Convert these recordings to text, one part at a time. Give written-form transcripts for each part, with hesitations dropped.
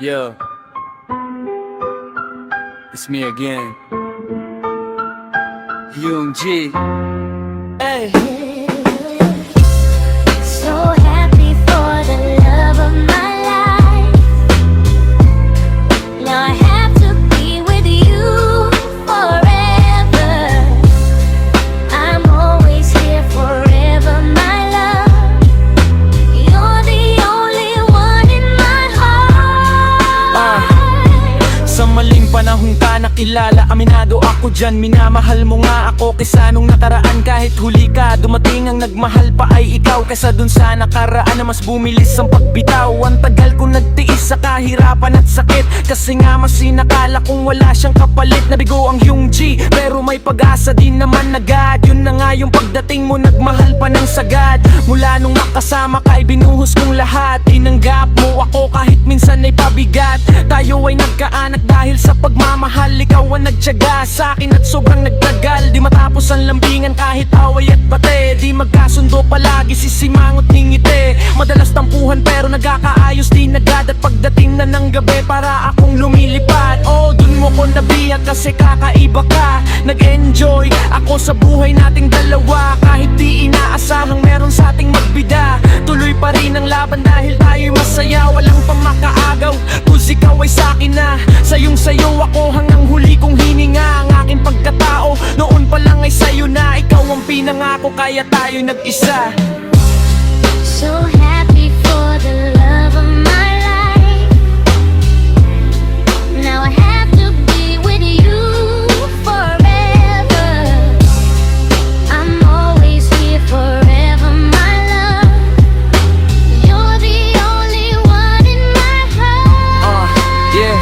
Yo, it's me again, Young G. Hey. So happy for the love of my life. Now I have to be with you forever. I'm always here forever, my love. You're the only one in my heart. Sa maling panahon ka nakilala, aminado ako dyan. Minamahal mo nga ako kaysa nung nakaraan. Kahit huli ka, dumating ang nagmahal pa ay ikaw. Kaysa dun sa nakaraan na mas bumilis ang pagbitaw. Ang tagal kong nagtiis sa kahirapan at sakit, kasi nga mas sinakala kong wala siyang kapalit. Nabigo ang Young G, pero may pag-asa din naman agad. Yun na nga yung pagdating mo, nagmahal pa ng sagad. Mula nung makasama ka ay binuhos kong lahat. Tinanggap mo ako kahit minsan ay pabigat. Tayo ay nagkaanak dahil sa pagmamahal. Ikaw ang nagtiyaga sa akin at sobrang nagtagal. Di matapos ang lambingan kahit away at bate. Di magkasundo palagi, sisimangot ng ngiti. Madalas tampuhan pero nagkakaayos din agad. At pagdating na ng gabi para akong lumilipad. Oh, dun mo ko nabiyak kasi kakaiba ka. Nag-enjoy ako sa buhay nating dalawa. Kahit di inaasahang meron sa ating magbida, tuloy pa rin ang laban dahil tayo'y masaya. Walang pamakaagaw, kung ikaw ay sa'kin na. Sayong sayo ako hanggang huli kong hininga. Ang aking pagkatao noon pa lang ay sayo na. Ikaw ang pinangako kaya tayo'y nag-isa. So happy for the love of my life. Now I have to be with you forever. I'm always here forever, my love. You're the only one in my heart. Yeah.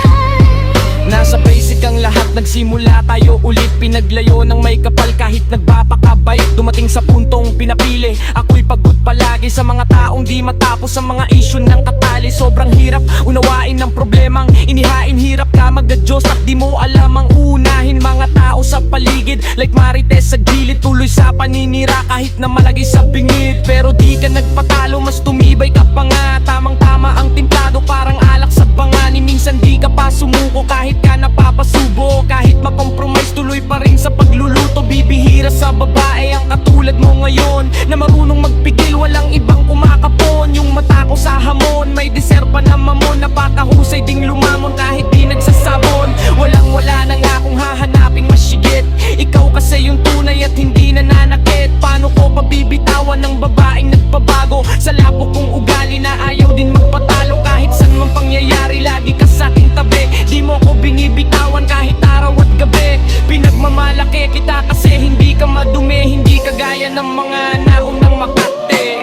Nasa basic ang lahat, nagsimula tayo ulit. Pinaglayo ng may kapal kahit nagpapakabay. Dumating sa puntong pinapili, ako'y pagod palagi sa mga taong di matapos ang mga issue ng katali. Sobrang hirap unawain ng problemang inihain. Hirap ka mag-adjust at di mo alam ang unahin. Mga tao sa paligid like marites sa gilid. Tuloy sa paninira kahit na malagay sa bingid. Pero di ka nagpatalo, mas tumibay ka pa nga. Tamang-tama ang timplado, parang alak sa bangani. Minsan di ka pa sumuko kahit ka napapasubo. Kahit makompromise, tuloy pa rin sa pagluluto. Bibihira sa babae ang katulad mo ngayon, na marunong magpigil, walang ibang kumakapon. Yung mata ko sa hamon, may deserve pa na mamon. Napakahusay ding lumamon kahit di nagsasabon. Walang-wala na nga kung hahanaping masigit. Ikaw kasi yung tunay at hindi nananakit. Paano ko pabibitawan ng babaeng nagpabago? Sa lapok kong ugali na ayaw din magpatalo. Kahit saan mang pangyayari, lagi ka sa aking tabi. Di mo ko binibitawan kahit araw at gabi. Pinagmamalaki kita kasi hindi ka madumi. Hindi ka gaya ng mga naunang Makate.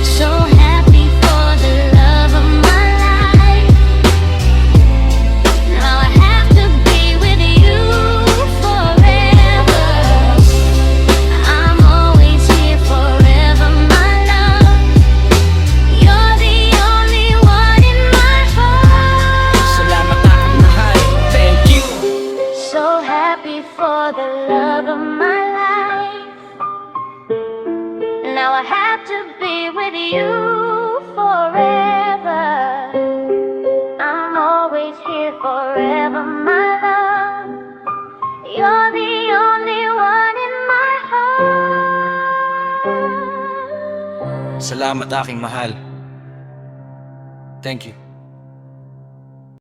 So happy for the love of my life. Now I have to be with you forever. I'm always here forever, my love. You're the only one in my heart. Salamat aking mahal, thank you. So happy for the love of my life. Now I have to be with you forever. I'm always here forever, my love. You're the only one in my heart. Salamat aking mahal, thank you.